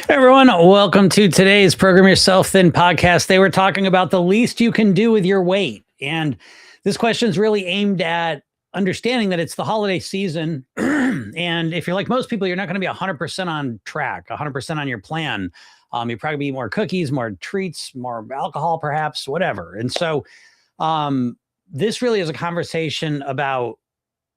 Everyone, welcome to today's Program Yourself Thin podcast. They were talking about the least you can do with your weight. And this question is really aimed at understanding that it's the holiday season. And if you're like most people, you're not going to be 100% on track, 100% on your plan. You probably be more cookies, more treats, more alcohol, perhaps, whatever. And so this really is a conversation about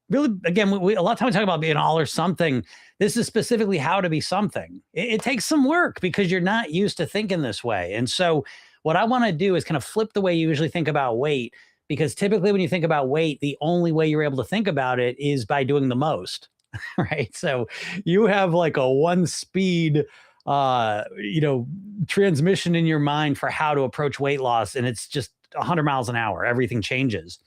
really, again, we a lot of times we talk about being all or something. This is specifically how to be something. It takes some work because you're not used to thinking this way. And so what I want to do is kind of flip the way you usually think about weight, because typically when you think about weight, the only way you're able to think about it is by doing the most, right? So you have like a one speed transmission in your mind for how to approach weight loss, and it's just 100 miles an hour. Everything changes.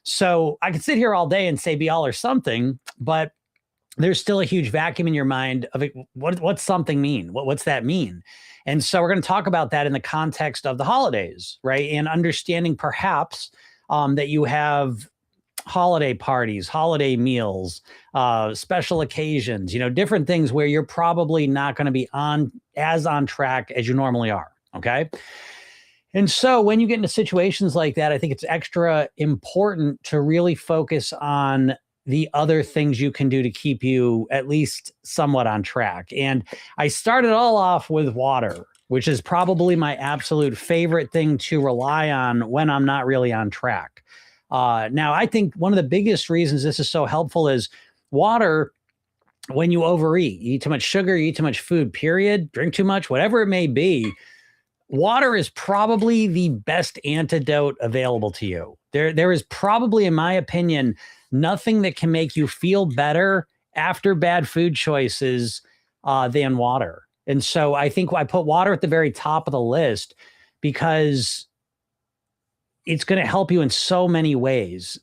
So I could sit here all day and say be all or something, but there's still a huge vacuum in your mind of it. What's something mean? What's that mean? And so we're going to talk about that in the context of the holidays, right? And understanding perhaps that you have holiday parties, holiday meals, special occasions, different things where you're probably not going to be on track as you normally are. Okay. And so when you get into situations like that, I think it's extra important to really focus on the other things you can do to keep you at least somewhat on track. And I started all off with water, which is probably my absolute favorite thing to rely on when I'm not really on track. Now, I think one of the biggest reasons this is so helpful is water. When you overeat, you eat too much sugar, you eat too much food, period, drink too much, whatever it may be, water is probably the best antidote available to you. There is probably, in my opinion, nothing that can make you feel better after bad food choices than water. And so I think I put water at the very top of the list because it's going to help you in so many ways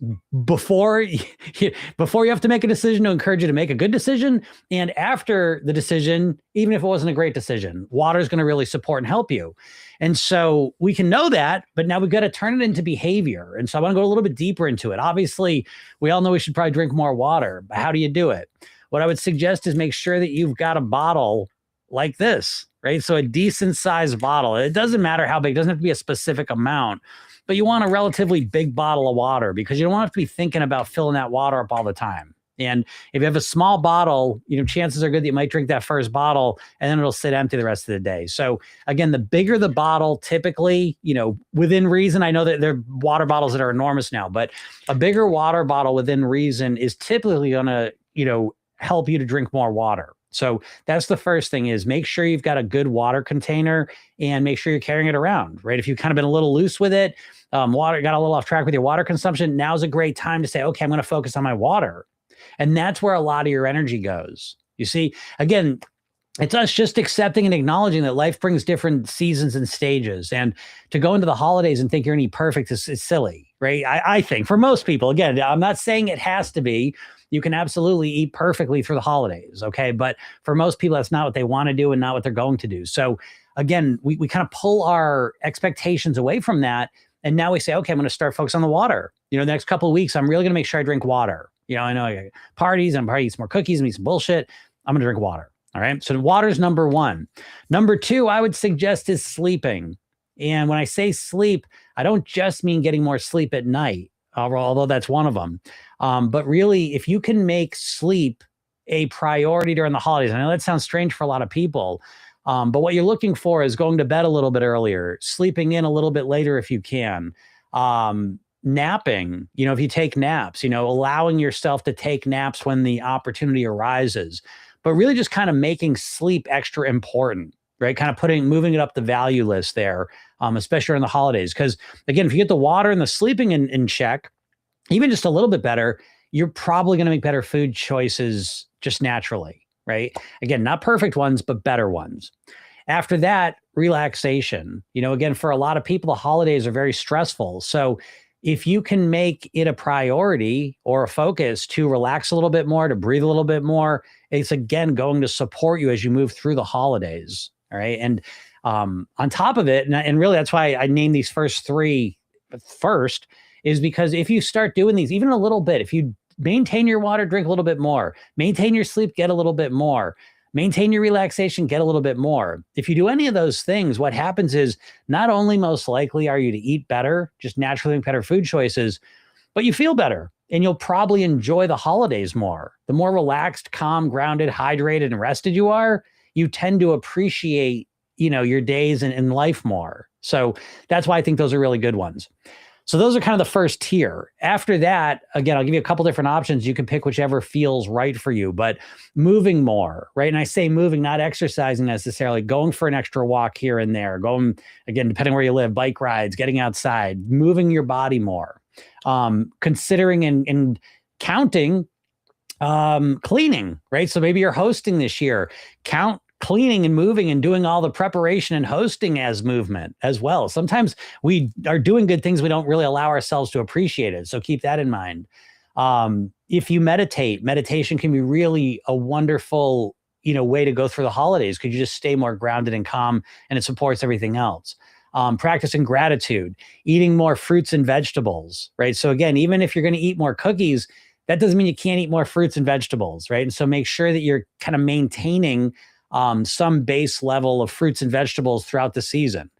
before you have to make a decision, to encourage you to make a good decision. And after the decision, even if it wasn't a great decision, water is going to really support and help you. And so we can know that, but now we've got to turn it into behavior. And so I want to go a little bit deeper into it. Obviously, we all know we should probably drink more water, but how do you do it? What I would suggest is make sure that you've got a bottle like this, right? So a decent sized bottle. It doesn't matter how big, it doesn't have to be a specific amount, but you want a relatively big bottle of water because you don't want to be thinking about filling that water up all the time. And if you have a small bottle, chances are good that you might drink that first bottle and then it'll sit empty the rest of the day. So again, the bigger the bottle, typically, within reason, I know that there are water bottles that are enormous now, but a bigger water bottle within reason is typically going to, help you to drink more water. So that's the first thing, is make sure you've got a good water container and make sure you're carrying it around, right? If you've kind of been a little loose with it, water got a little off track with your water consumption, now's a great time to say, okay, I'm going to focus on my water. And that's where a lot of your energy goes. You see, again, it's us just accepting and acknowledging that life brings different seasons and stages. And to go into the holidays and think you're going to be perfect is silly, right? I think for most people, again, I'm not saying it has to be. You can absolutely eat perfectly through the holidays, okay? But for most people, that's not what they want to do and not what they're going to do. So again, we kind of pull our expectations away from that. And now we say, okay, I'm going to start focusing on the water. The next couple of weeks, I'm really going to make sure I drink water. I know I got parties, I'm probably eat some more cookies and eat some bullshit. I'm going to drink water. All right. So water's number one. Number two, I would suggest, is sleeping. And when I say sleep, I don't just mean getting more sleep at night, although that's one of them. But really, if you can make sleep a priority during the holidays, I know that sounds strange for a lot of people, but what you're looking for is going to bed a little bit earlier, sleeping in a little bit later if you can, napping, if you take naps, allowing yourself to take naps when the opportunity arises, but really just kind of making sleep extra important, right? Kind of moving it up the value list there, especially during the holidays. Because again, if you get the water and the sleeping in check, even just a little bit better, you're probably going to make better food choices just naturally, right? Again, not perfect ones, but better ones. After that, relaxation. Again, for a lot of people, the holidays are very stressful. So if you can make it a priority or a focus to relax a little bit more, to breathe a little bit more, it's again going to support you as you move through the holidays. All right. And on top of it, and really that's why I named these first three first, is because if you start doing these even a little bit, if you maintain your water, drink a little bit more, maintain your sleep, get a little bit more, maintain your relaxation, get a little bit more. If you do any of those things, what happens is not only most likely are you to eat better, just naturally make better food choices, but you feel better and you'll probably enjoy the holidays more. The more relaxed, calm, grounded, hydrated, and rested you are, you tend to appreciate, your days and life more. So that's why I think those are really good ones. So those are kind of the first tier. After that, again, I'll give you a couple different options. You can pick whichever feels right for you, but moving more, right? And I say moving, not exercising necessarily, going for an extra walk here and there, going, again, depending where you live, bike rides, getting outside, moving your body more, considering and counting cleaning, right? So maybe you're hosting this year, count cleaning and moving and doing all the preparation and hosting as movement as well. Sometimes we are doing good things, we don't really allow ourselves to appreciate it. So keep that in mind. If you meditation can be really a wonderful, way to go through the holidays because you just stay more grounded and calm and it supports everything else. Practicing gratitude, eating more fruits and vegetables, right? So again, even if you're going to eat more cookies, that doesn't mean you can't eat more fruits and vegetables, right? And so make sure that you're kind of maintaining some base level of fruits and vegetables throughout the season.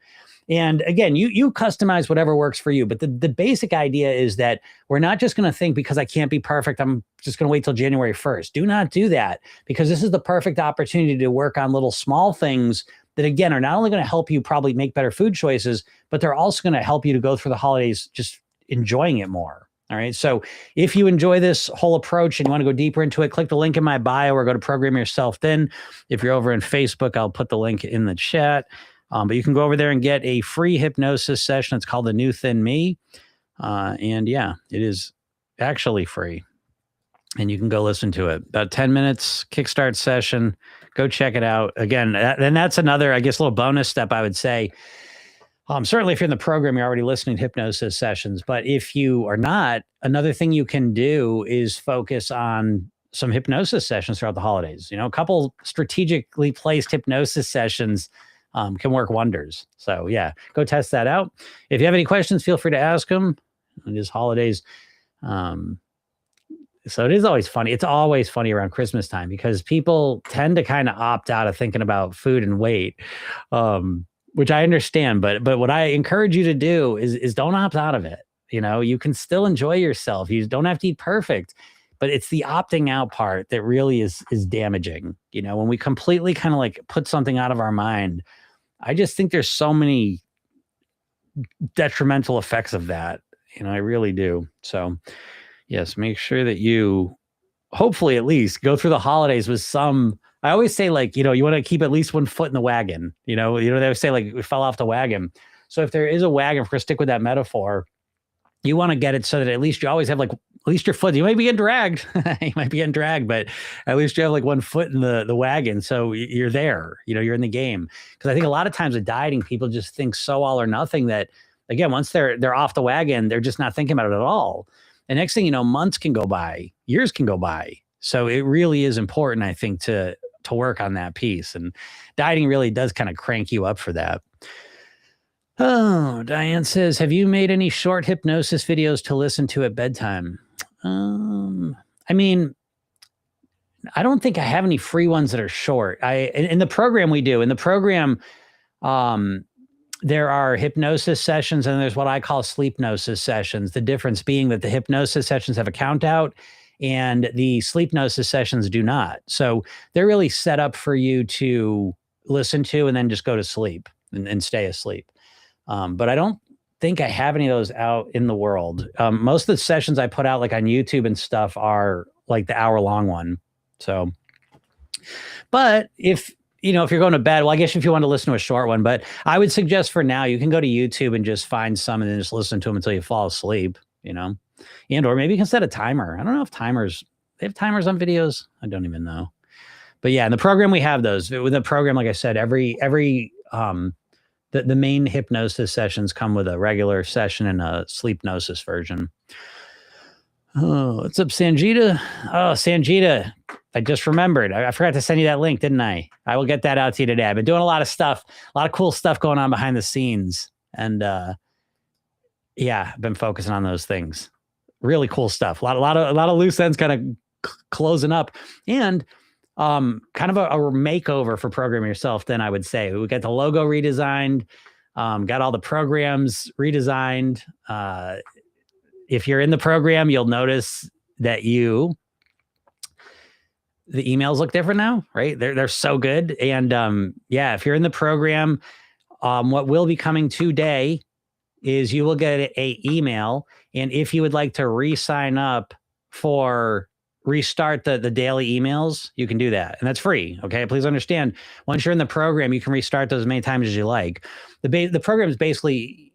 And again, you customize whatever works for you. But the basic idea is that we're not just going to think because I can't be perfect, I'm just going to wait till January 1st. Do not do that, because this is the perfect opportunity to work on little small things that, again, are not only going to help you probably make better food choices, but they're also going to help you to go through the holidays just enjoying it more. All right. So if you enjoy this whole approach and you want to go deeper into it, click the link in my bio or go to Program Yourself Thin. If you're over in Facebook, I'll put the link in the chat. But you can go over there and get a free hypnosis session. It's called The New Thin Me. And yeah, it is actually free. And you can go listen to it. About 10 minutes, kickstart session. Go check it out. Again, and that's another, I guess, little bonus step, I would say. Certainly, if you're in the program, you're already listening to hypnosis sessions. But if you are not, another thing you can do is focus on some hypnosis sessions throughout the holidays. A couple strategically placed hypnosis sessions can work wonders. So yeah, go test that out. If you have any questions, feel free to ask them. It is holidays. So it is always funny. It's always funny around Christmas time because people tend to kind of opt out of thinking about food and weight. Which I understand, but what I encourage you to do is don't opt out of it. You can still enjoy yourself. You don't have to eat perfect, but it's the opting out part that really is damaging. When we completely kind of like put something out of our mind, I just think there's so many detrimental effects of that. I really do. So yes, make sure that you hopefully at least go through the holidays with some. I always say, like, you want to keep at least one foot in the wagon. They always say, like, we fell off the wagon. So if there is a wagon, if we're going to stick with that metaphor, you want to get it so that at least you always have, like, at least your foot. You might be getting dragged. But at least you have, like, one foot in the wagon. So you're there. You're in the game. Because I think a lot of times with dieting, people just think so all or nothing that, again, once they're off the wagon, they're just not thinking about it at all. The next thing you know, months can go by, years can go by. So it really is important, I think, to work on that piece. And dieting really does kind of crank you up for that. Oh, Diane says, have you made any short hypnosis videos to listen to at bedtime? I mean, I don't think I have any free ones that are short. In the program we do, there are hypnosis sessions and there's what I call sleepnosis sessions. The difference being that the hypnosis sessions have a count out and the sleepnosis sessions do not. So they're really set up for you to listen to and then just go to sleep and stay asleep. But I don't think I have any of those out in the world. Most of the sessions I put out like on YouTube and stuff are like the hour-long one. So, but if you're going to bed, well, I guess if you want to listen to a short one, but I would suggest for now, you can go to YouTube and just find some and then just listen to them until you fall asleep, and, or maybe you can set a timer. I don't know if they have timers on videos. I don't even know. But yeah, in the program, we have those. With the program, like I said, the main hypnosis sessions come with a regular session and a sleepnosis version. Oh, what's up, Sanjita? Oh, Sanjita, I just remembered. I forgot to send you that link, didn't I? I will get that out to you today. I've been doing a lot of stuff, a lot of cool stuff going on behind the scenes. And yeah, I've been focusing on those things. Really cool stuff. A lot of loose ends kind of closing up. And kind of a makeover for Program Yourself, then I would say. We got the logo redesigned, got all the programs redesigned. If you're in the program, you'll notice that the emails look different now, right? They're so good. And yeah, if you're in the program, what will be coming today is you will get a email. And if you would like to re-sign up for restart the daily emails, you can do that. And that's free. Okay. Please understand, once you're in the program, you can restart those as many times as you like. The program is basically,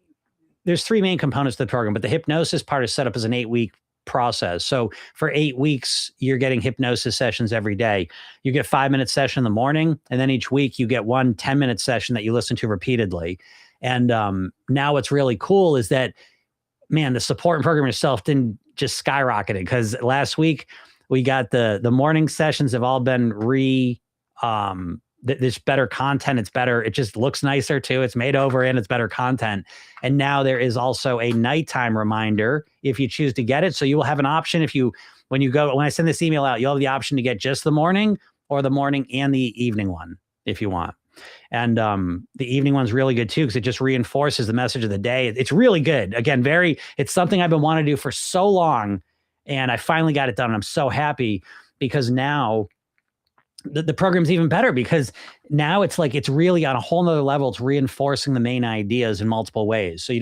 there's three main components to the program, but the hypnosis part is set up as an 8-week process. So for 8 weeks, you're getting hypnosis sessions every day. You get 5-minute session in the morning, and then each week you get one 10-minute session that you listen to repeatedly. And now what's really cool is that, man, the support and Program Yourself didn't just skyrocketed, because last week we got the morning sessions have all been there's better content. It's better. It just looks nicer too. It's made over and it's better content. And now there is also a nighttime reminder if you choose to get it. So you will have an option when I send this email out, you'll have the option to get just the morning or the morning and the evening one if you want. And the evening one's really good too, because it just reinforces the message of the day. It's really good. Again, it's something I've been wanting to do for so long, and I finally got it done. And I'm so happy, because now the program's even better, because now it's really on a whole nother level. It's reinforcing the main ideas in multiple ways. So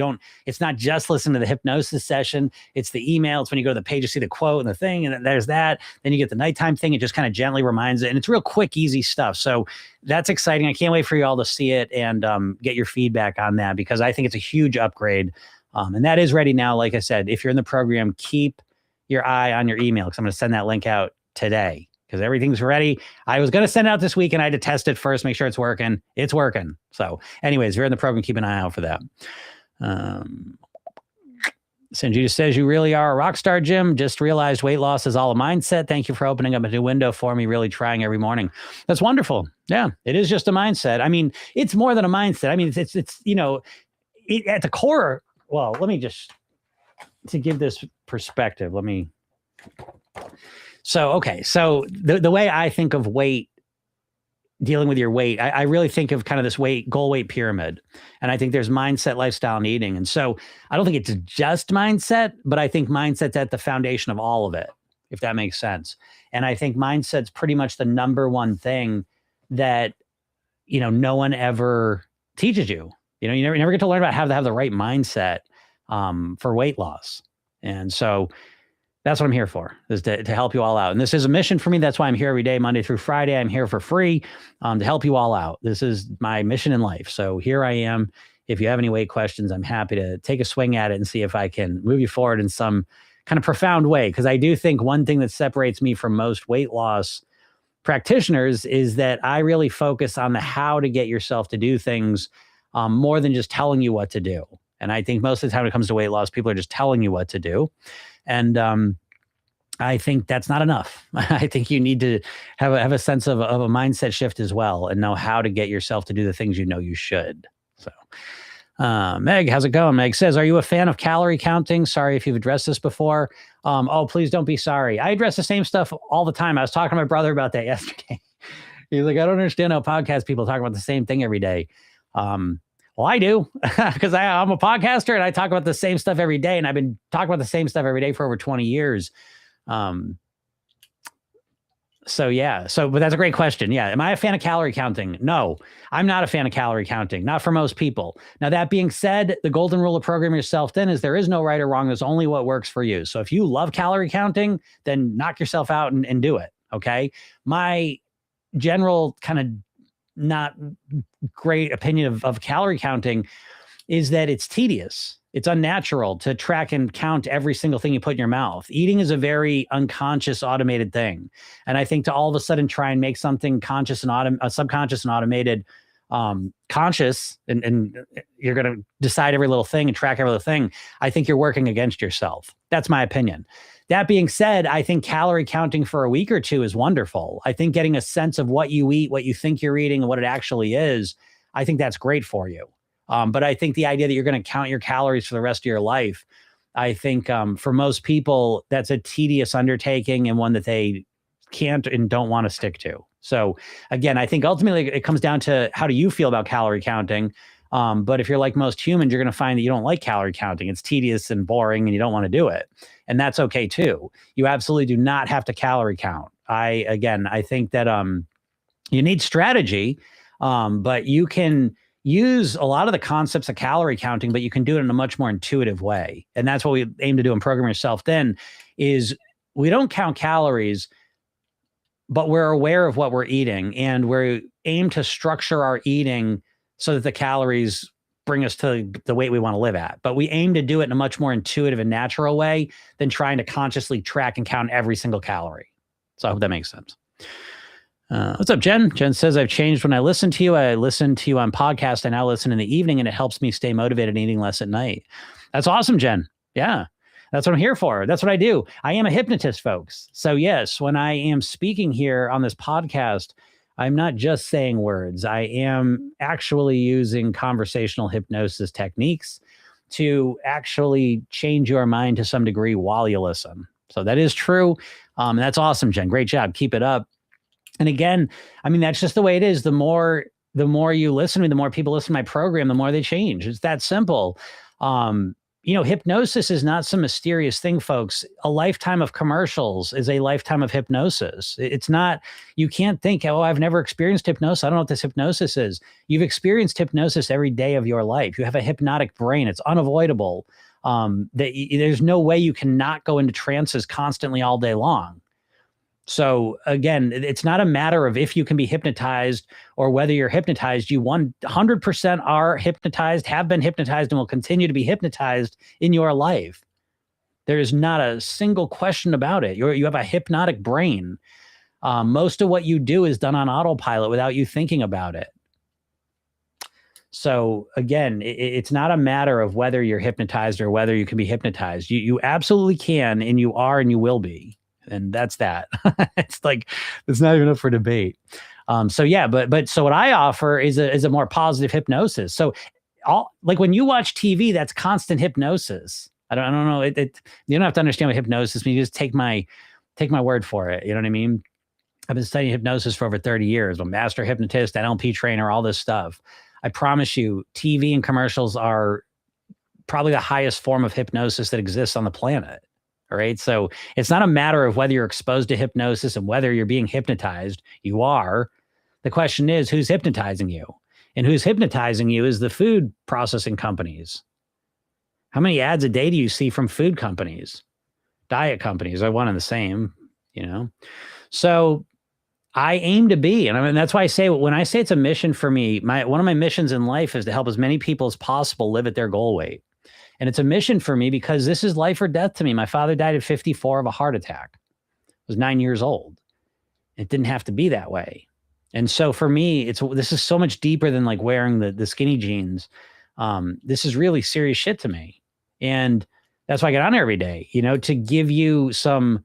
it's not just listening to the hypnosis session. It's the email. It's when you go to the page, you see the quote and the thing, and then there's that. Then you get the nighttime thing. It just kind of gently reminds it. And it's real quick, easy stuff. So that's exciting. I can't wait for you all to see it and get your feedback on that, because I think it's a huge upgrade. And that is ready now. Like I said, if you're in the program, keep your eye on your email, because I'm going to send that link out today, because everything's ready. I was going to send it out this week, and I had to test it first, make sure it's working. It's working. So anyways, if you're in the program, keep an eye out for that. Sanjita says, you really are a rock star, Jim. Just realized weight loss is all a mindset. Thank you for opening up a new window for me. Really trying every morning. That's wonderful. Yeah, it is just a mindset. I mean, it's more than a mindset. I mean, it's at the core. Well, let me just, to give this perspective, So the way I think of weight, dealing with your weight, I really think of kind of this goal weight pyramid. And I think there's mindset, lifestyle, and eating. And so I don't think it's just mindset, but I think mindset's at the foundation of all of it, if that makes sense. And I think mindset's pretty much the number one thing that, no one ever teaches you. You never get to learn about how to have the right mindset for weight loss. And so that's what I'm here for, is to help you all out. And this is a mission for me. That's why I'm here every day, Monday through Friday. I'm here for free to help you all out. This is my mission in life. So here I am. If you have any weight questions, I'm happy to take a swing at it and see if I can move you forward in some kind of profound way. Because I do think one thing that separates me from most weight loss practitioners is that I really focus on the how to get yourself to do things more than just telling you what to do. And I think most of the time when it comes to weight loss, people are just telling you what to do. And I think that's not enough. I think you need to have a sense of a mindset shift as well, and know how to get yourself to do the things you know you should. So Meg, how's it going? Meg says, are you a fan of calorie counting? Sorry if you've addressed this before. Oh, please don't be sorry. I address the same stuff all the time. I was talking to my brother about that yesterday. He's like, I don't understand how podcast people talk about the same thing every day. Well, I do, because I'm a podcaster and I talk about the same stuff every day. And I've been talking about the same stuff every day for over 20 years. But that's a great question. Yeah. Am I a fan of calorie counting? No, I'm not a fan of calorie counting, not for most people. Now, that being said, the golden rule of Program Yourself then is there is no right or wrong. There's only what works for you. So if you love calorie counting, then knock yourself out and do it. Okay. My general kind of not great opinion of calorie counting is that it's tedious. It's unnatural to track and count every single thing you put in your mouth. Eating is a very unconscious, automated thing. And I think to all of a sudden try and make something conscious and subconscious and automated conscious, and you're going to decide every little thing and track every little thing, I think you're working against yourself. That's my opinion. That being said, I think calorie counting for a week or two is wonderful. I think getting a sense of what you eat, what you think you're eating, and what it actually is, I think that's great for you. But I think the idea that you're going to count your calories for the rest of your life, I think for most people, that's a tedious undertaking and one that they can't and don't want to stick to. So again, I think ultimately it comes down to how do you feel about calorie counting? But if you're like most humans, you're going to find that you don't like calorie counting. It's tedious and boring and you don't want to do it. And that's okay too. You absolutely do not have to calorie count. I think that you need strategy, but you can use a lot of the concepts of calorie counting, but you can do it in a much more intuitive way. And that's what we aim to do in Program Yourself Thin is we don't count calories, but we're aware of what we're eating, and we aim to structure our eating so that the calories bring us to the weight we want to live at. But we aim to do it in a much more intuitive and natural way than trying to consciously track and count every single calorie. So I hope that makes sense. What's up, Jen? Jen says, I've changed when I listen to you. I listen to you on podcast. I now listen in the evening, and it helps me stay motivated and eating less at night. That's awesome, Jen. Yeah. That's what I'm here for. That's what I do. I am a hypnotist, folks. So yes, when I am speaking here on this podcast, I'm not just saying words. I am actually using conversational hypnosis techniques to actually change your mind to some degree while you listen. So that is true. And that's awesome, Jen. Great job. Keep it up. And again, I mean, that's just the way it is. The more you listen to me, the more people listen to my program, the more they change. It's that simple. Hypnosis is not some mysterious thing, folks. A lifetime of commercials is a lifetime of hypnosis. It's not, you can't think, oh, I've never experienced hypnosis. I don't know what this hypnosis is. You've experienced hypnosis every day of your life. You have a hypnotic brain. It's unavoidable. There's no way you cannot go into trances constantly all day long. So again, it's not a matter of if you can be hypnotized or whether you're hypnotized. You 100% are hypnotized, have been hypnotized, and will continue to be hypnotized in your life. There is not a single question about it. You have a hypnotic brain. Most of what you do is done on autopilot without you thinking about it. So again, it's not a matter of whether you're hypnotized or whether you can be hypnotized. You absolutely can, and you are, and you will be. And that's that. It's like, it's not even up for debate. So what I offer is a more positive hypnosis. So like when you watch TV, that's constant hypnosis. I don't know. You don't have to understand what hypnosis means. You just take my word for it. You know what I mean? I've been studying hypnosis for over 30 years. I'm a master hypnotist, NLP trainer, all this stuff. I promise you, TV and commercials are probably the highest form of hypnosis that exists on the planet. All right. So it's not a matter of whether you're exposed to hypnosis and whether you're being hypnotized. You are. The question is, who's hypnotizing you? And who's hypnotizing you is the food processing companies. How many ads a day do you see from food companies? Diet companies are one and the same, So I aim to be, and I mean, that's why I say, when I say it's a mission for me, one of my missions in life is to help as many people as possible live at their goal weight. And it's a mission for me because this is life or death to me. My father died at 54 of a heart attack. I was 9 years old. It didn't have to be that way. And so for me, this is so much deeper than like wearing the skinny jeans. This is really serious shit to me. And that's why I get on every day, to give you so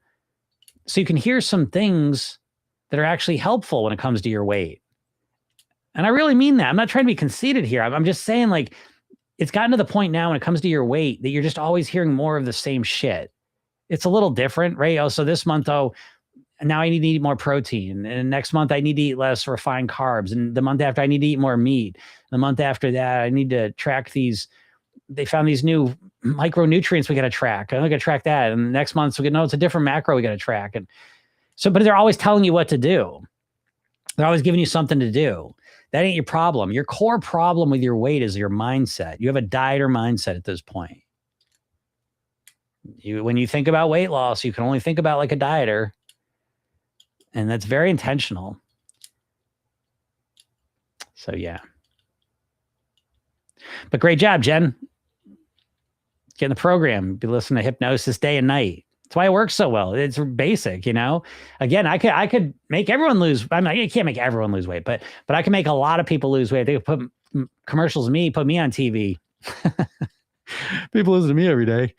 you can hear some things that are actually helpful when it comes to your weight. And I really mean that. I'm not trying to be conceited here. I'm just saying, like, it's gotten to the point now when it comes to your weight that you're just always hearing more of the same shit. It's a little different, right? Oh, so this month, now I need to eat more protein. And next month I need to eat less refined carbs. And the month after I need to eat more meat. The month after that, I need to track they found these new micronutrients we got to track. I got to track that. And next month, it's a different macro we got to track. And so, but they're always telling you what to do. They're always giving you something to do. That ain't your problem. Your core problem with your weight is your mindset. You have a dieter mindset at this point. When you think about weight loss, you can only think about like a dieter. And that's very intentional. So yeah. But great job, Jen. Get in the program. Be listening to hypnosis day and night. That's why it works so well. It's basic, Again, I could make everyone lose. I mean, I can't make everyone lose weight, but I can make a lot of people lose weight. They could put commercials of me, put me on TV. People listen to me every day,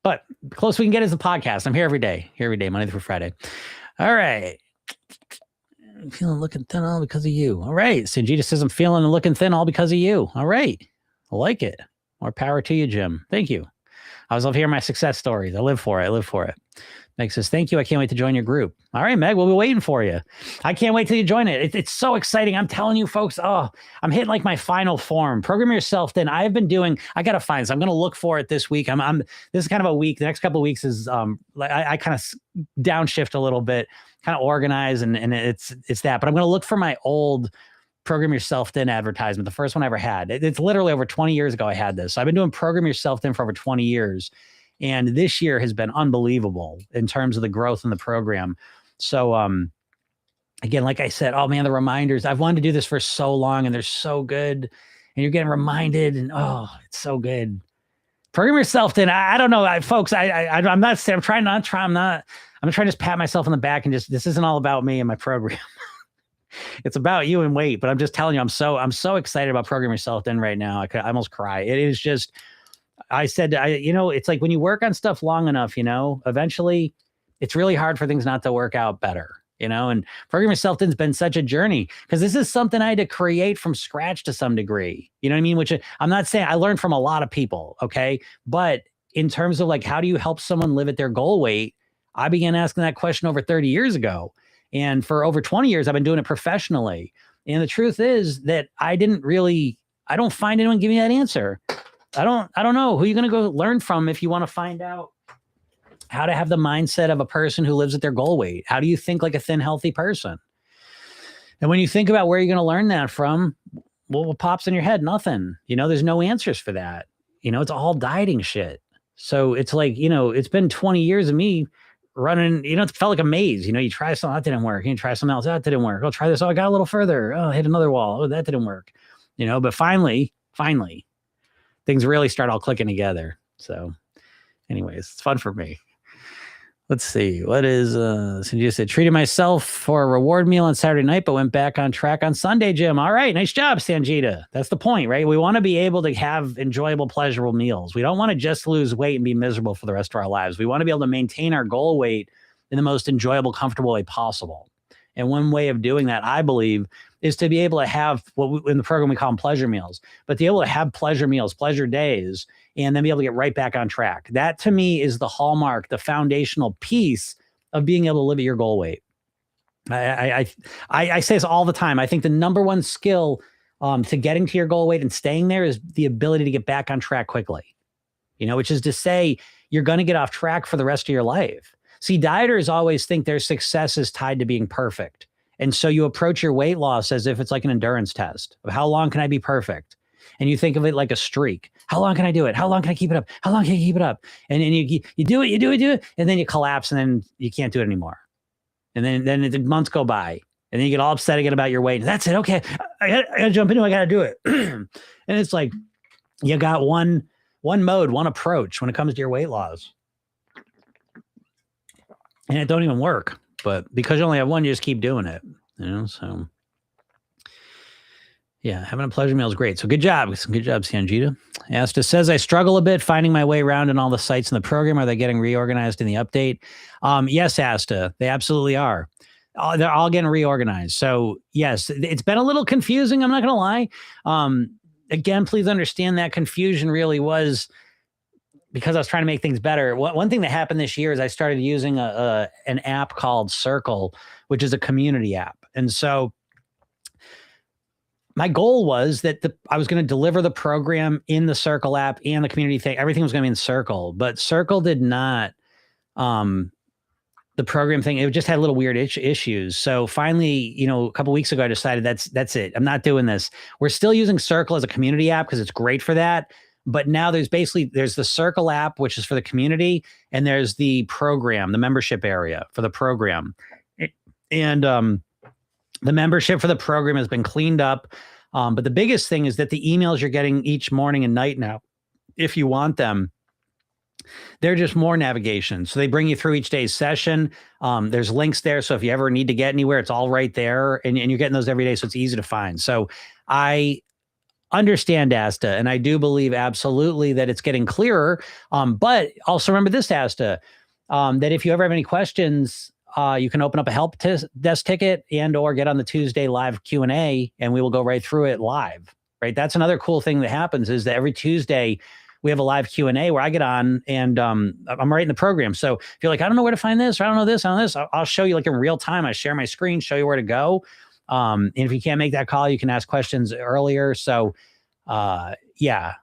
But the closest we can get is the podcast. I'm here every day, Monday through Friday. All right. I'm feeling looking thin all because of you. All right. Sanjita says I'm feeling and looking thin all because of you. All right. I like it. More power to you, Jim. Thank you. I always love hearing my success stories. I live for it. Meg says, thank you. I can't wait to join your group. All right, Meg, we'll be waiting for you. I can't wait till you join it. It's so exciting. I'm telling you, folks, I'm hitting like my final form. Program yourself then. I got to find this. I'm going to look for it this week. This is kind of a week. The next couple of weeks is, I kind of downshift a little bit, kind of organize, and it's that. But I'm going to look for my old Program Yourself Then advertisement, the first one I ever had. It's literally over 20 years ago I had this. So I've been doing Program Yourself Then for over 20 years. And this year has been unbelievable in terms of the growth in the program. So, again, like I said, oh man, the reminders, I've wanted to do this for so long and they're so good and you're getting reminded and it's so good. Program yourself then. I don't know, folks, I'm trying to just pat myself on the back and this isn't all about me and my program. It's about you and weight, but I'm just telling you, I'm so excited about Program Yourself Then right now. I could almost cry. It is just, it's like when you work on stuff long enough, eventually it's really hard for things not to work out better, and Program Yourself Then's been such a journey because this is something I had to create from scratch to some degree, you know what I mean? Which I'm not saying I learned from a lot of people. Okay. But in terms of like, how do you help someone live at their goal weight? I began asking that question over 30 years ago. And for over 20 years, I've been doing it professionally. And the truth is that I don't find anyone giving me that answer. I don't know who you're going to go learn from if you want to find out how to have the mindset of a person who lives at their goal weight. How do you think like a thin, healthy person? And when you think about where you're going to learn that from, what pops in your head? Nothing. There's no answers for that. It's all dieting shit. So it's like, it's been 20 years of me running, it felt like a maze. You try something, that didn't work. You try something else, that didn't work. I'll try this. Oh, I got a little further. Oh, I hit another wall. Oh, that didn't work. But finally, things really start all clicking together. So anyways, it's fun for me. Let's see. What is, Sanjita said, treated myself for a reward meal on Saturday night, but went back on track on Sunday, Jim. All right. Nice job, Sanjita. That's the point, right? We want to be able to have enjoyable, pleasurable meals. We don't want to just lose weight and be miserable for the rest of our lives. We want to be able to maintain our goal weight in the most enjoyable, comfortable way possible. And one way of doing that, I believe, is to be able to have in the program we call them pleasure meals, but to be able to have pleasure meals, pleasure days, and then be able to get right back on track. That to me is the hallmark, the foundational piece of being able to live at your goal weight. I say this all the time. I think the number one skill to getting to your goal weight and staying there is the ability to get back on track quickly, which is to say you're going to get off track for the rest of your life. See, dieters always think their success is tied to being perfect. And so you approach your weight loss as if it's like an endurance test of how long can I be perfect? And you think of it like a streak. How long can I do it? How long can I keep it up? How long can I keep it up? And then you do it. And then you collapse and then you can't do it anymore. And then the months go by and then you get all upset again about your weight. That's it. Okay. I gotta jump into it. I gotta do it. And it's like, you got one mode, one approach when it comes to your weight loss. And it don't even work, but because you only have one, you just keep doing it, so yeah, having a pleasure meal is great. So good job, Sanjita. Asta says, I struggle a bit finding my way around in all the sites in the program. Are they getting reorganized in the update? Yes, Asta, they absolutely are. They're all getting reorganized. So yes, it's been a little confusing. I'm not going to lie. Again, please understand that confusion really was because I was trying to make things better. One thing that happened this year is I started using an app called Circle, which is a community app. And so my goal was that I was going to deliver the program in the Circle app and the community thing. Everything was going to be in Circle, but Circle did not, the program thing, it just had little weird issues. So finally, a couple of weeks ago, I decided that's it. I'm not doing this. We're still using Circle as a community app because it's great for that. But now there's the Circle app, which is for the community, and there's the program, the membership area for the program. And the membership for the program has been cleaned up. But the biggest thing is that the emails you're getting each morning and night now, if you want them, they're just more navigation. So they bring you through each day's session. There's links there. So if you ever need to get anywhere, it's all right there. And you're getting those every day. So it's easy to find. So I understand, Asta, and I do believe absolutely that it's getting clearer. But also remember this, Asta, that if you ever have any questions, you can open up a help desk ticket and or get on the Tuesday live Q&A, and we will go right through it live, right? That's another cool thing that happens is that every Tuesday we have a live Q&A where I get on and I'm writing the program. So if you're like, I don't know where to find this, or I don't know this, I don't know this, I'll show you like in real time. I share my screen, show you where to go. And if you can't make that call, you can ask questions earlier. So yeah.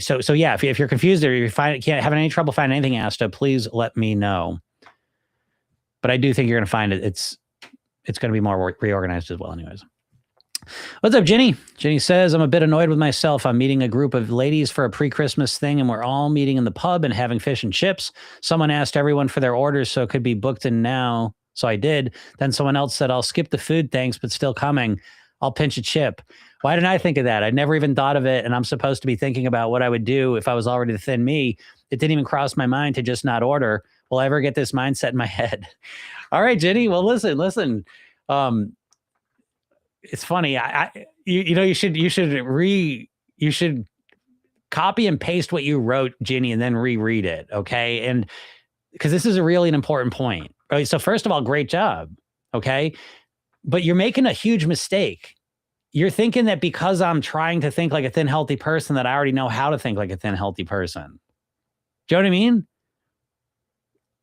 So yeah, if you're confused or you can't having any trouble finding anything, Asta, please let me know. But I do think you're going to find it. It's going to be more reorganized as well anyways. What's up, Jenny? Jenny says, I'm a bit annoyed with myself. I'm meeting a group of ladies for a pre-Christmas thing, and we're all meeting in the pub and having fish and chips. Someone asked everyone for their orders so it could be booked in now. So I did. Then someone else said, I'll skip the food, thanks, but still coming. I'll pinch a chip. Why didn't I think of that? I never even thought of it, and I'm supposed to be thinking about what I would do if I was already the thin me. It didn't even cross my mind to just not order. Will I ever get this mindset in my head? All right, Jenny. Well, listen. It's funny. You should copy and paste what you wrote, Ginny, and then reread it. Okay. And because this is a really an important point. Right? So first of all, great job. Okay. But you're making a huge mistake. You're thinking that because I'm trying to think like a thin, healthy person, that I already know how to think like a thin, healthy person. Do you know what I mean?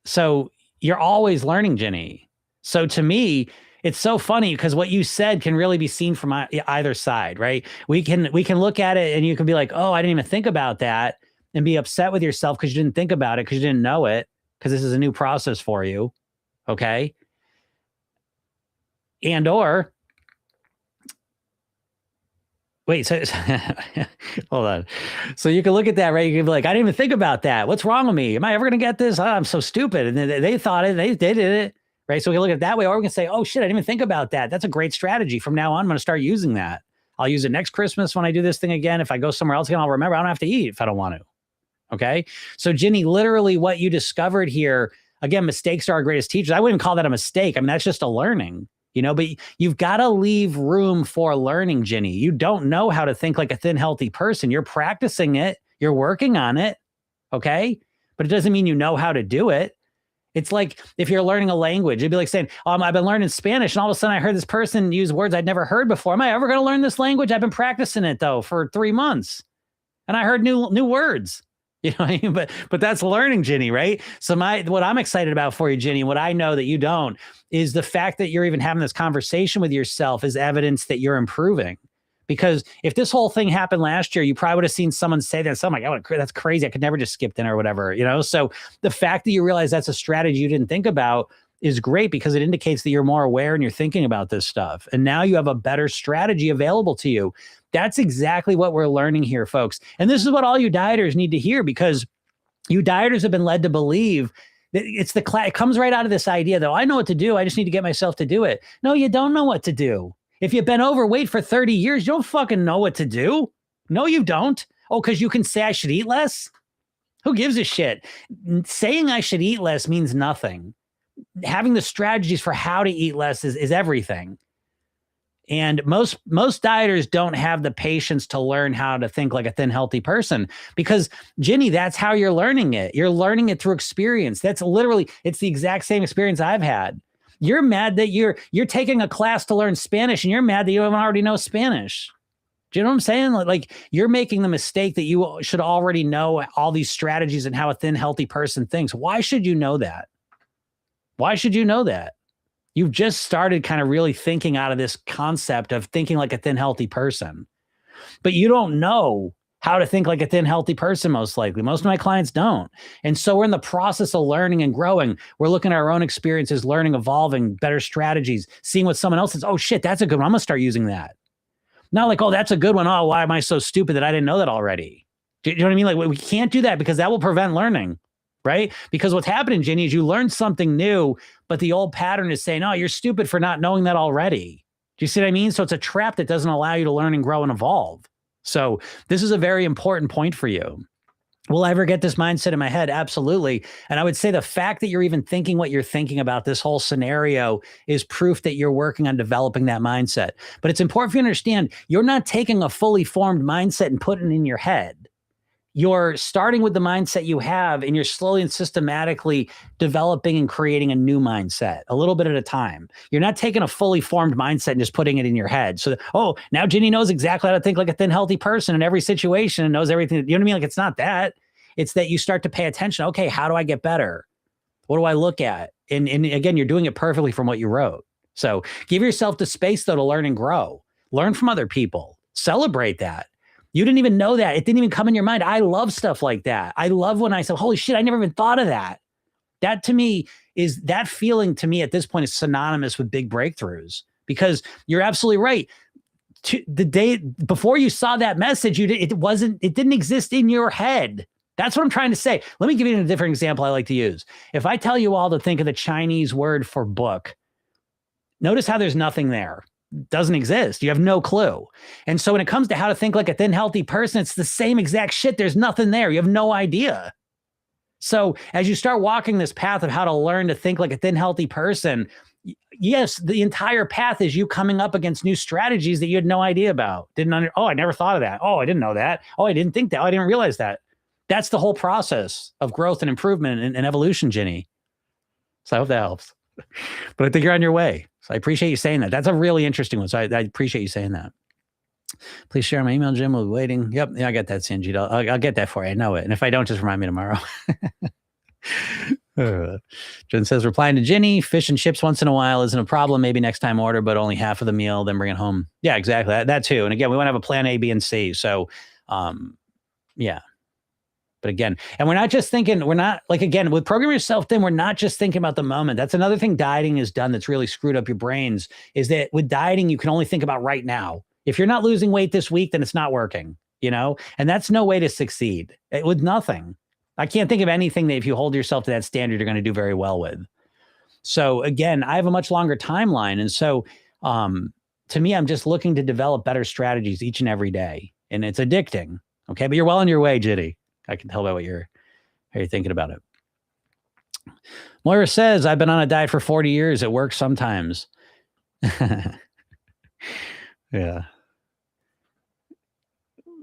So you're always learning, Ginny. So to me, it's so funny because what you said can really be seen from either side, right? We can look at it and you can be like, oh, I didn't even think about that, and be upset with yourself because you didn't think about it, because you didn't know it, because this is a new process for you. Okay. And or wait, so hold on. So you can look at that, right? You can be like, I didn't even think about that. What's wrong with me? Am I ever going to get this? Oh, I'm so stupid. And they thought it, they did it. Right. So we can look at it that way, or we can say, oh shit, I didn't even think about that. That's a great strategy. From now on, I'm going to start using that. I'll use it next Christmas when I do this thing again. If I go somewhere else again, I'll remember I don't have to eat if I don't want to. Okay. So Ginny, literally what you discovered here, again, mistakes are our greatest teachers. I wouldn't call that a mistake. I mean, that's just a learning, but you've got to leave room for learning, Ginny. You don't know how to think like a thin, healthy person. You're practicing it. You're working on it. Okay. But it doesn't mean you know how to do it. It's like if you're learning a language, it'd be like saying, I've been learning Spanish, and all of a sudden I heard this person use words I'd never heard before. Am I ever going to learn this language? I've been practicing it though for 3 months, and I heard new words. You know what I mean? But that's learning, Ginny, right? So what I'm excited about for you, Ginny, what I know that you don't, is the fact that you're even having this conversation with yourself is evidence that you're improving. Because if this whole thing happened last year, you probably would have seen someone say that. So I'm like, oh, that's crazy. I could never just skip dinner or whatever, So the fact that you realize that's a strategy you didn't think about is great, because it indicates that you're more aware and you're thinking about this stuff. And now you have a better strategy available to you. That's exactly what we're learning here, folks. And this is what all you dieters need to hear, because you dieters have been led to believe that it comes right out of this idea, though. I know what to do. I just need to get myself to do it. No, you don't know what to do. If you've been overweight for 30 years, you don't fucking know what to do. No, you don't. Oh, because you can say I should eat less? Who gives a shit? Saying I should eat less means nothing. Having the strategies for how to eat less is everything. And most dieters don't have the patience to learn how to think like a thin, healthy person, because, Ginny, that's how you're learning it. You're learning it through experience. It's the exact same experience I've had. You're mad that you're taking a class to learn Spanish, and you're mad that you don't already know Spanish. Do you know what I'm saying? Like you're making the mistake that you should already know all these strategies and how a thin, healthy person thinks. Why should you know that? Why should you know that? You've just started kind of really thinking out of this concept of thinking like a thin, healthy person. But you don't know how to think like a thin, healthy person, most likely. Most of my clients don't. And so we're in the process of learning and growing. We're looking at our own experiences, learning, evolving, better strategies, seeing what someone else says. Oh, shit, that's a good one. I'm going to start using that. Not like, oh, that's a good one. Oh, why am I so stupid that I didn't know that already? Do you know what I mean? Like, we can't do that, because that will prevent learning, right? Because what's happening, Ginny, is you learn something new, but the old pattern is saying, oh, you're stupid for not knowing that already. Do you see what I mean? So it's a trap that doesn't allow you to learn and grow and evolve. So this is a very important point for you. Will I ever get this mindset in my head? Absolutely. And I would say the fact that you're even thinking what you're thinking about this whole scenario is proof that you're working on developing that mindset. But it's important for you to understand, you're not taking a fully formed mindset and putting it in your head. You're starting with the mindset you have, and you're slowly and systematically developing and creating a new mindset a little bit at a time. You're not taking a fully formed mindset and just putting it in your head. So, oh, now Ginny knows exactly how to think like a thin, healthy person in every situation and knows everything. You know what I mean? Like, it's not that. It's that you start to pay attention. Okay, how do I get better? What do I look at? And again, you're doing it perfectly from what you wrote. So give yourself the space, though, to learn and grow. Learn from other people. Celebrate that. You didn't even know that. It didn't even come in your mind. I love stuff like that. I love when I say, holy shit, I never even thought of that. That to me is, that feeling to me at this point is synonymous with big breakthroughs, because you're absolutely right. The day before you saw that message, it didn't exist in your head. That's what I'm trying to say. Let me give you a different example I like to use. If I tell you all to think of the Chinese word for book, notice how there's nothing there. Doesn't exist. You have no clue. And so when it comes to how to think like a thin, healthy person, it's the same exact shit. There's nothing there. You have no idea. So as you start walking this path of how to learn to think like a thin, healthy person, yes, the entire path is you coming up against new strategies that you had no idea about. Oh, I never thought of that. Oh, I didn't know that. Oh, I didn't think that. Oh, I didn't realize that. That's the whole process of growth and improvement and evolution, Ginny. So I hope that helps. But I think you're on your way. So I appreciate you saying that. That's a really interesting one. So I appreciate you saying that. Please share my email, Jim. We'll be waiting. Yep. Yeah, I got that, Sanjit. I'll get that for you. I know it. And if I don't, just remind me tomorrow. Jen says, replying to Ginny, fish and chips once in a while isn't a problem. Maybe next time order, but only half of the meal, then bring it home. Yeah, exactly. That too. And again, we want to have a plan A, B, and C. So, yeah. But again, and we're not just thinking, we're not like, again, with Program Yourself Thin, we're not just thinking about the moment. That's another thing dieting has done that's really screwed up your brains, is that with dieting, you can only think about right now. If you're not losing weight this week, then it's not working, you know? And that's no way to succeed with nothing. I can't think of anything that if you hold yourself to that standard, you're going to do very well with. So again, I have a much longer timeline. And so to me, I'm just looking to develop better strategies each and every day. And it's addicting. Okay. But you're well on your way, Jitty. I can tell by how you're thinking about it. Moira says, I've been on a diet for 40 years. It works sometimes. Yeah.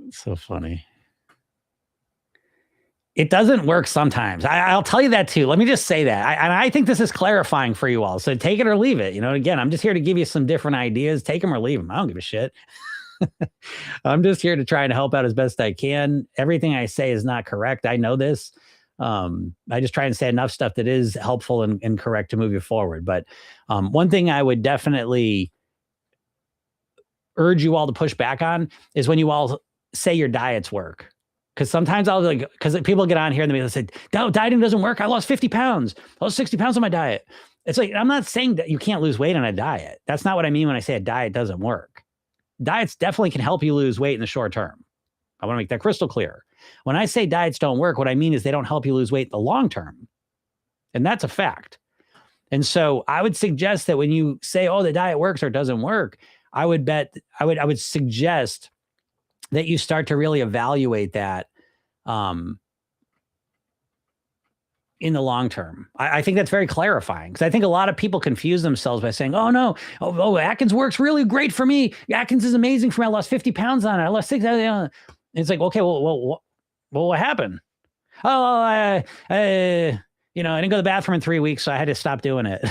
It's so funny. It doesn't work sometimes. I'll tell you that too. Let me just say that. I think this is clarifying for you all. So take it or leave it. You know, again, I'm just here to give you some different ideas. Take them or leave them. I don't give a shit. I'm just here to try and help out as best I can. Everything I say is not correct. I know this. I just try and say enough stuff that is helpful and correct to move you forward. But one thing I would definitely urge you all to push back on is when you all say your diets work. Because sometimes because people get on here and they say, no, dieting doesn't work. I lost 50 pounds. I lost 60 pounds on my diet. It's like, I'm not saying that you can't lose weight on a diet. That's not what I mean when I say a diet doesn't work. Diets definitely can help you lose weight in the short term. I want to make that crystal clear. When I say diets don't work, what I mean is they don't help you lose weight in the long term. And that's a fact. And so I would suggest that when you say, oh, the diet works or doesn't work, I would suggest that you start to really evaluate that in the long term. I think that's very clarifying, because I think a lot of people confuse themselves by saying, oh, no, Atkins works really great for me. Atkins is amazing for me. I lost 50 pounds on it. I lost 60. It's like, okay, well, what happened? Oh, I didn't go to the bathroom in 3 weeks, so I had to stop doing it.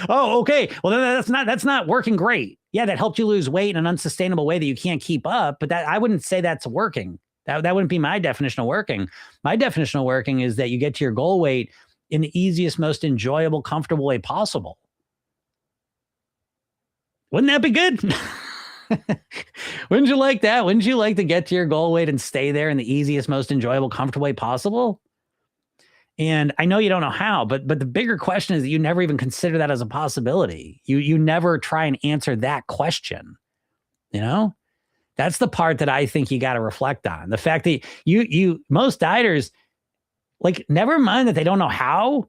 Okay. Well, then that's not working great. Yeah, that helped you lose weight in an unsustainable way that you can't keep up, but I wouldn't say that's working. That wouldn't be my definition of working. My definition of working is that you get to your goal weight in the easiest, most enjoyable, comfortable way possible. Wouldn't that be good? Wouldn't you like that? Wouldn't you like to get to your goal weight and stay there in the easiest, most enjoyable, comfortable way possible? And I know you don't know how, but the bigger question is that you never even consider that as a possibility. You never try and answer that question, you know? That's the part that I think you got to reflect on. The fact that most dieters, like, never mind that they don't know how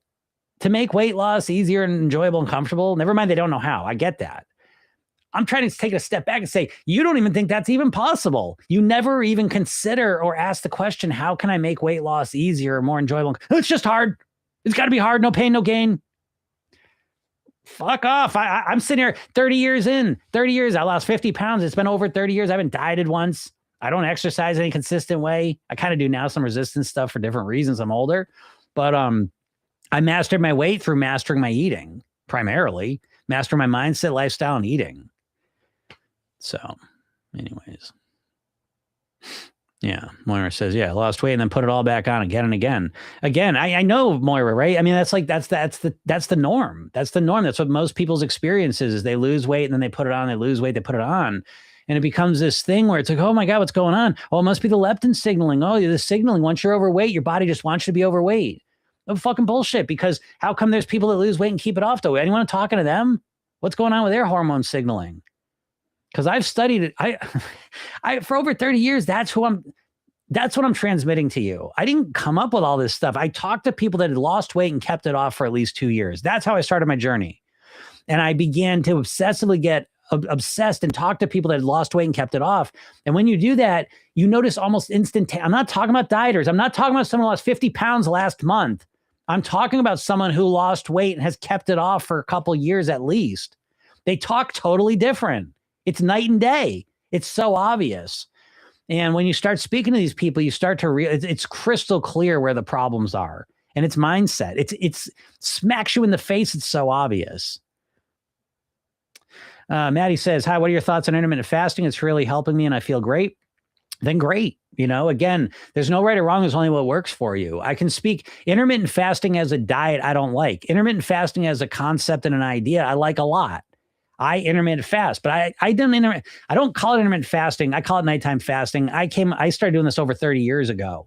to make weight loss easier and enjoyable and comfortable. Never mind they don't know how. I get that. I'm trying to take a step back and say, you don't even think that's even possible. You never even consider or ask the question, how can I make weight loss easier or more enjoyable? It's just hard. It's got to be hard. No pain, no gain. Fuck off. I'm sitting here 30 years in. 30 years. I lost 50 pounds. It's been over 30 years. I haven't dieted once. I don't exercise any consistent way. I kind of do now some resistance stuff for different reasons. I'm older, but I mastered my weight through mastering my eating, primarily master my mindset, lifestyle, and eating. So anyways. Yeah. Moira says, yeah, lost weight and then put it all back on again and again. Again, I know Moira, right? I mean, that's like, that's the norm. That's the norm. That's what most people's experience is they lose weight and then they put it on, they lose weight, they put it on. And it becomes this thing where it's like, oh my God, what's going on? Oh, it must be the leptin signaling. Oh, the signaling. Once you're overweight, your body just wants you to be overweight. Oh, fucking bullshit. Because how come there's people that lose weight and keep it off though? Anyone talking to them? What's going on with their hormone signaling? Because I've studied it. I for over 30 years, that's what I'm transmitting to you. I didn't come up with all this stuff. I talked to people that had lost weight and kept it off for at least 2 years. That's how I started my journey. And I began to obsessively get obsessed and talk to people that had lost weight and kept it off. And when you do that, you notice almost instantaneously. I'm not talking about dieters. I'm not talking about someone who lost 50 pounds last month. I'm talking about someone who lost weight and has kept it off for a couple years at least. They talk totally different. It's night and day. It's so obvious. And when you start speaking to these people, you start to realize it's crystal clear where the problems are. And it's mindset. It's smacks you in the face. It's so obvious. Maddie says, hi, what are your thoughts on intermittent fasting? It's really helping me and I feel great. Then great. You know, again, there's no right or wrong. There's only what works for you. I can speak intermittent fasting as a diet. I don't like intermittent fasting as a concept and an idea. I like a lot. I intermittent fast, but I don't call it intermittent fasting. I call it nighttime fasting. I started doing this over 30 years ago,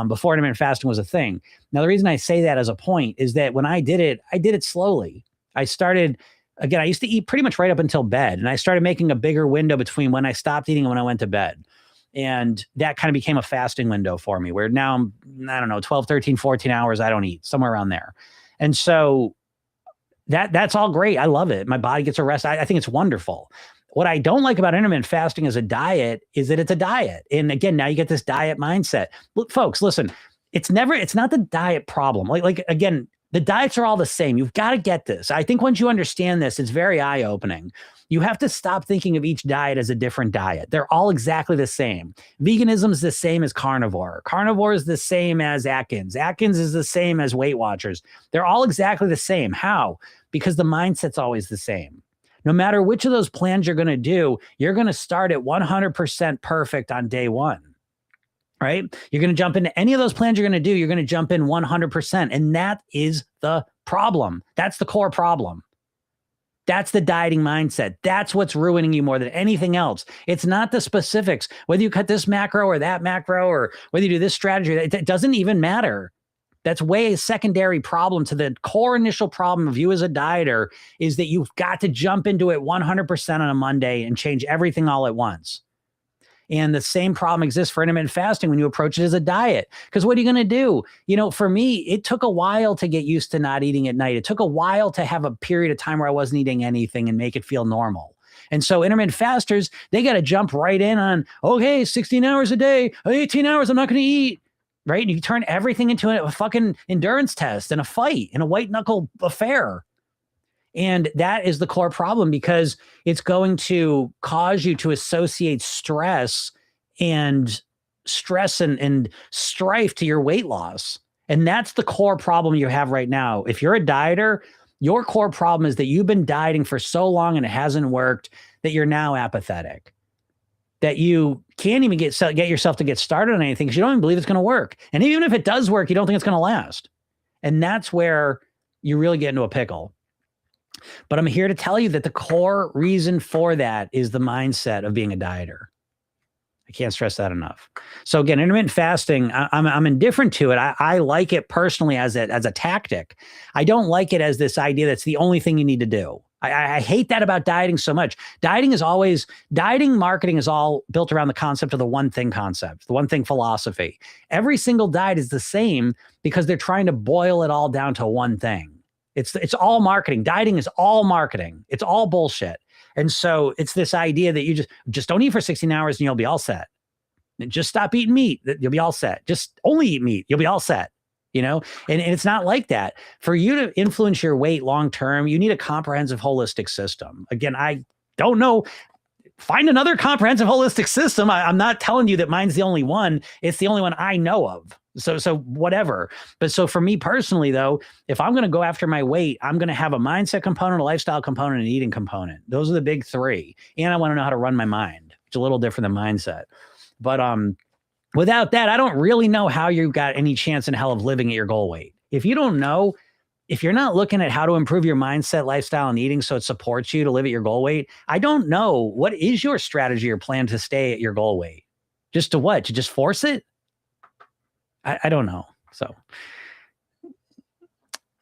before intermittent fasting was a thing. Now, the reason I say that as a point is that when I did it slowly. I started, again, I used to eat pretty much right up until bed. And I started making a bigger window between when I stopped eating and when I went to bed. And that kind of became a fasting window for me where now I'm, I don't know, 12, 13, 14 hours. I don't eat, somewhere around there. And so that's all great. I love it. My body gets a rest. I think it's wonderful. What I don't like about intermittent fasting as a diet is that it's a diet. And again, now you get this diet mindset. Look, folks, listen, it's not the diet problem. Like again, the diets are all the same. You've got to get this. I think once you understand this, it's very eye-opening. You have to stop thinking of each diet as a different diet. They're all exactly the same. Veganism is the same as carnivore. Carnivore is the same as Atkins. Atkins is the same as Weight Watchers. They're all exactly the same. How? Because the mindset's always the same. No matter which of those plans you're going to do, you're going to start at 100% perfect on day one. Right? You're going to jump into any of those plans you're going to do. You're going to jump in 100%. And that is the problem. That's the core problem. That's the dieting mindset. That's what's ruining you more than anything else. It's not the specifics, whether you cut this macro or that macro, or whether you do this strategy, it doesn't even matter. That's way a secondary problem to the core initial problem of you as a dieter is that you've got to jump into it 100% on a Monday and change everything all at once. And the same problem exists for intermittent fasting when you approach it as a diet. Because what are you going to do? You know, for me, it took a while to get used to not eating at night. It took a while to have a period of time where I wasn't eating anything and make it feel normal. And so intermittent fasters, they got to jump right in on, okay, 16 hours a day, 18 hours, I'm not going to eat. Right? And you turn everything into a fucking endurance test and a fight and a white knuckle affair. And that is the core problem because it's going to cause you to associate stress and strife to your weight loss. And that's the core problem you have right now. If you're a dieter, your core problem is that you've been dieting for so long and it hasn't worked that you're now apathetic, that you can't even get yourself to get started on anything because you don't even believe it's going to work. And even if it does work, you don't think it's going to last. And that's where you really get into a pickle. But I'm here to tell you that the core reason for that is the mindset of being a dieter. I can't stress that enough. So again, intermittent fasting, I'm indifferent to it. I like it personally as a tactic. I don't like it as this idea that's the only thing you need to do. I hate that about dieting so much. Dieting marketing is all built around the concept of the one thing concept, the one thing philosophy. Every single diet is the same because they're trying to boil it all down to one thing. It's all marketing. Dieting is all marketing. It's all bullshit. And so it's this idea that you just don't eat for 16 hours and you'll be all set. And just stop eating meat. You'll be all set. Just only eat meat. You'll be all set. You know, and it's not like that. For you to influence your weight long term, you need a comprehensive, holistic system. Again, I don't know. find another comprehensive holistic system. I'm not telling you that mine's the only one. It's the only one I know of. So whatever. But so for me personally, though, if I'm going to go after my weight, I'm going to have a mindset component, a lifestyle component, and an eating component. Those are the big three. And I want to know how to run my mind. It's a little different than mindset. But without that, I don't really know how you got any chance in hell of living at your goal weight. If you don't know, if you're not looking at how to improve your mindset, lifestyle, and eating so it supports you to live at your goal weight, I don't know. What is your strategy or plan to stay at your goal weight? Just to what? To just force it? I don't know. So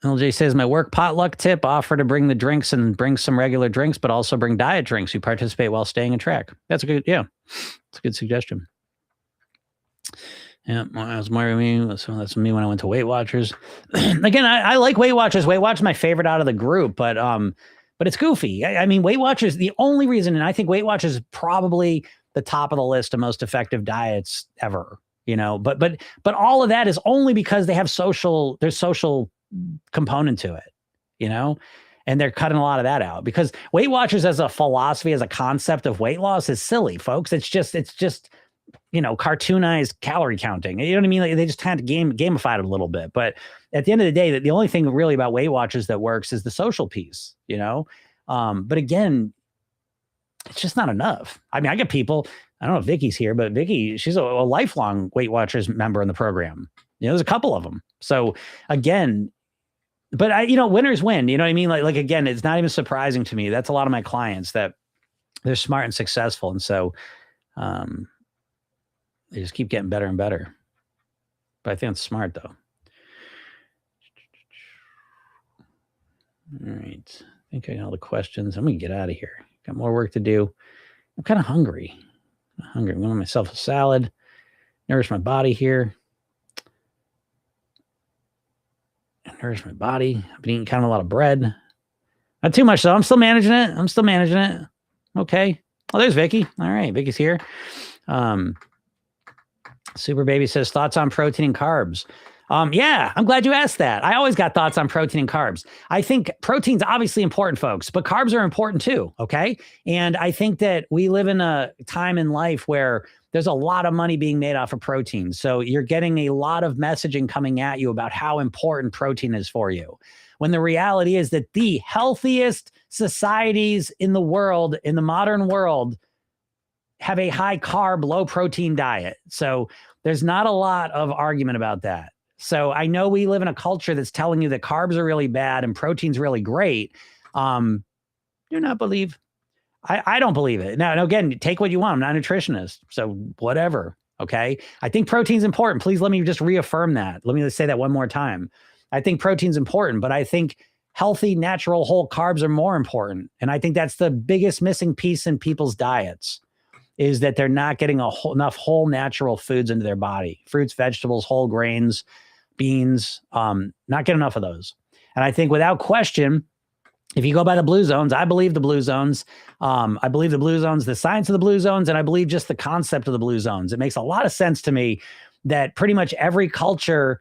LJ says, my work potluck tip, offer to bring the drinks and bring some regular drinks, but also bring diet drinks. You participate while staying in track. That's a good, it's a good suggestion. Yeah, that's me. So that's me when I went to Weight Watchers. Again, I like Weight Watchers. Weight Watchers is my favorite out of the group, but it's goofy. I mean, Weight Watchers, the only reason, and I think Weight Watchers is probably the top of the list of most effective diets ever. But all of that is only because they have there's social component to it, and they're cutting a lot of that out because Weight Watchers as a philosophy, as a concept of weight loss is silly, folks. It's just cartoonized calorie counting. You know what I mean? Like they just had to gamify it a little bit. But at the end of the day, the only thing really about Weight Watchers that works is the social piece, But again, it's just not enough. I mean, I get people, I don't know if Vicky's here, but Vicky, she's a lifelong Weight Watchers member in the program. There's a couple of them. So again, but winners win. You know what I mean? Like again, it's not even surprising to me. That's a lot of my clients that they're smart and successful. And so they just keep getting better and better. But I think it's smart though. All right. I think I got all the questions. I'm going to get out of here. Got more work to do. I'm kind of hungry. I'm going to make myself a salad, nourish my body here. Nourish my body. I've been eating kind of a lot of bread. Not too much though. I'm still managing it. Okay. Oh, there's Vicky. All right. Vicky's here. Super Baby says, thoughts on protein and carbs. Yeah, I'm glad you asked that. I always got thoughts on protein and carbs. I think protein's obviously important, folks, but carbs are important too, okay? And I think that we live in a time in life where there's a lot of money being made off of protein. So you're getting a lot of messaging coming at you about how important protein is for you. When the reality is that the healthiest societies in the world, in the modern world, have a high carb, low protein diet. So there's not a lot of argument about that. So I know we live in a culture that's telling you that carbs are really bad and protein's really great. Do not believe. I don't believe it. Now, again, take what you want. I'm not a nutritionist, so whatever. Okay. I think protein's important. Please let me just reaffirm that. Let me just say that one more time. I think protein's important, but I think healthy, natural, whole carbs are more important. And I think that's the biggest missing piece in people's diets is that they're not getting enough whole natural foods into their body. Fruits, vegetables, whole grains, beans, not get enough of those. And I think without question, if you go by the blue zones, I believe the blue zones. I believe the blue zones, the science of the blue zones, and I believe just the concept of the blue zones. It makes a lot of sense to me that pretty much every culture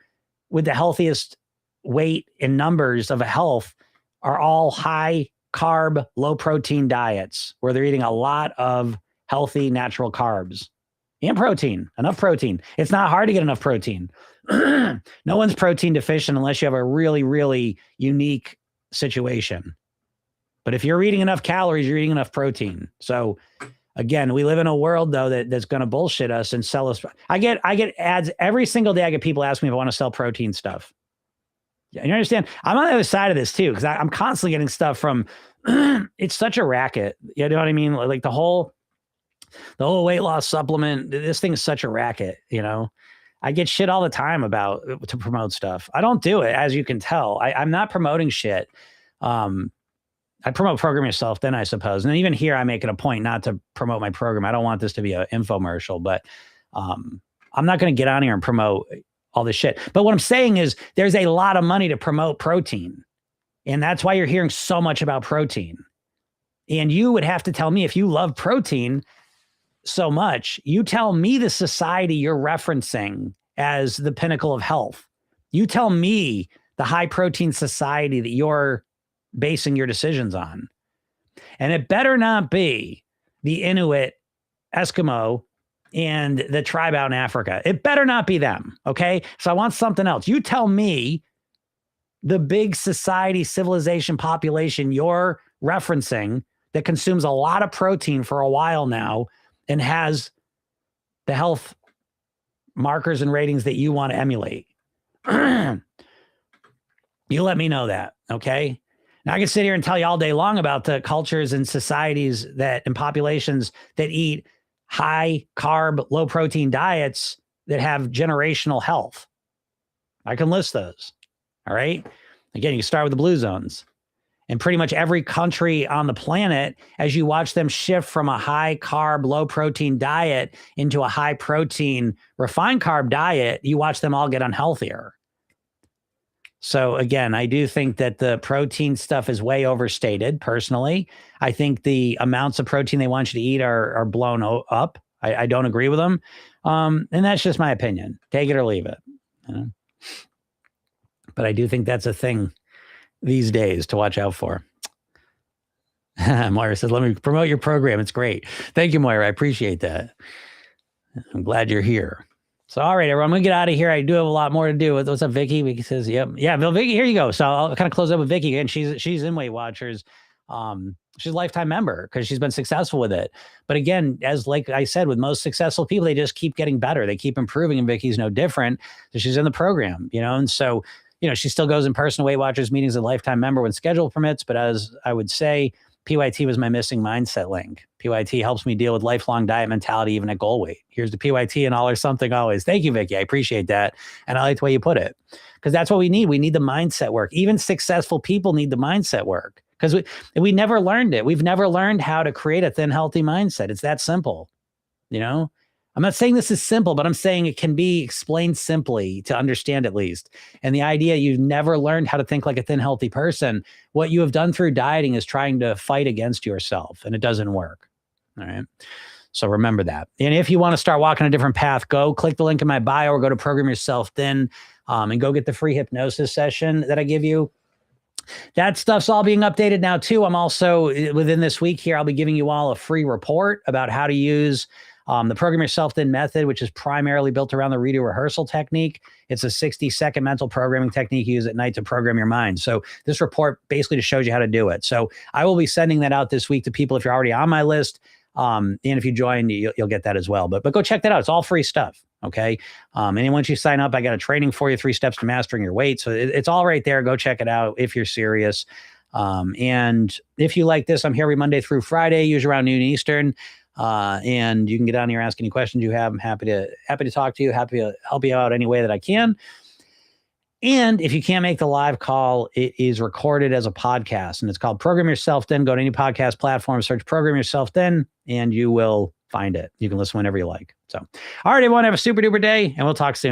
with the healthiest weight and numbers of health are all high carb, low protein diets where they're eating a lot of healthy, natural carbs and protein, enough protein. It's not hard to get enough protein. No one's protein deficient unless you have a really, really unique situation. But if you're eating enough calories, you're eating enough protein. So again, we live in a world though that's going to bullshit us and sell us. I get ads every single day. I get people asking me if I want to sell protein stuff. Yeah, you understand? I'm on the other side of this too, because I'm constantly getting stuff from. It's such a racket. You know what I mean? Like the whole weight loss supplement. This thing is such a racket. I get shit all the time to promote stuff. I don't do it, as you can tell. I'm not promoting shit. I promote Program Yourself, then I suppose. And even here, I make it a point not to promote my program. I don't want this to be an infomercial, but I'm not going to get on here and promote all this shit. But what I'm saying is there's a lot of money to promote protein. And that's why you're hearing so much about protein. And you would have to tell me if you love protein so much, you tell me the society you're referencing as the pinnacle of health. You tell me the high protein society that you're basing your decisions on. And it better not be the Inuit, Eskimo, and the tribe out in Africa. It better not be them. Okay. So I want something else. You tell me the big society, civilization, population you're referencing that consumes a lot of protein for a while now and has the health markers and ratings that you want to emulate. You let me know that. Okay. Now I can sit here and tell you all day long about the cultures and societies that and populations that eat high carb, low protein diets that have generational health. I can list those. All right. Again, you start with the blue zones. And pretty much every country on the planet, as you watch them shift from a high carb, low protein diet into a high protein, refined carb diet, you watch them all get unhealthier. So again, I do think that the protein stuff is way overstated. Personally, I think the amounts of protein they want you to eat are blown up. I don't agree with them. And that's just my opinion. Take it or leave it. You know? But I do think that's a thing these days to watch out for. Moira says, let me promote your program. It's great. Thank you, Moira. I appreciate that. I'm glad you're here. So, all right, everyone, I'm going to get out of here. I do have a lot more to do. What's up, Vicky? Vicky says, yep. Yeah, Bill, Vicky, here you go. So I'll kind of close up with Vicky again. She's in Weight Watchers. She's a lifetime member because she's been successful with it. But again, as like I said, with most successful people, they just keep getting better. They keep improving, and Vicky's no different. So she's in the program, you know, and so, you know, she still goes in person to Weight Watchers meetings as a lifetime member when schedule permits. But as I would say, PYT was my missing mindset link. PYT helps me deal with lifelong diet mentality, even at goal weight. Here's the PYT and all or something always. Thank you, Vicky. I appreciate that. And I like the way you put it, because that's what we need. We need the mindset work. Even successful people need the mindset work, because we never learned it. We've never learned how to create a thin, healthy mindset. It's that simple. You know, I'm not saying this is simple, but I'm saying it can be explained simply to understand at least. And the idea you've never learned how to think like a thin, healthy person, what you have done through dieting is trying to fight against yourself, and it doesn't work. All right. So remember that. And if you want to start walking a different path, go click the link in my bio or go to Program Yourself Thin and go get the free hypnosis session that I give you. That stuff's all being updated now too. I'm also within this week here, I'll be giving you all a free report about how to use the Program Yourself Thin method, which is primarily built around the redo rehearsal technique. It's a 60-second mental programming technique you use at night to program your mind. So this report basically just shows you how to do it. So I will be sending that out this week to people if you're already on my list. And if you join, you'll get that as well. But go check that out. It's all free stuff. Okay. And then once you sign up, I got a training for you, 3 steps to mastering your weight. So it's all right there. Go check it out if you're serious. And if you like this, I'm here every Monday through Friday, usually around noon Eastern. And you can get on here, ask any questions you have. I'm happy to talk to you, happy to help you out any way that I can. And if you can't make the live call, it is recorded as a podcast, and it's called Program Yourself Thin. Go to any podcast platform, search Program Yourself Thin, and you will find it. You can listen whenever you like. So, all right, everyone, have a super duper day, and we'll talk soon.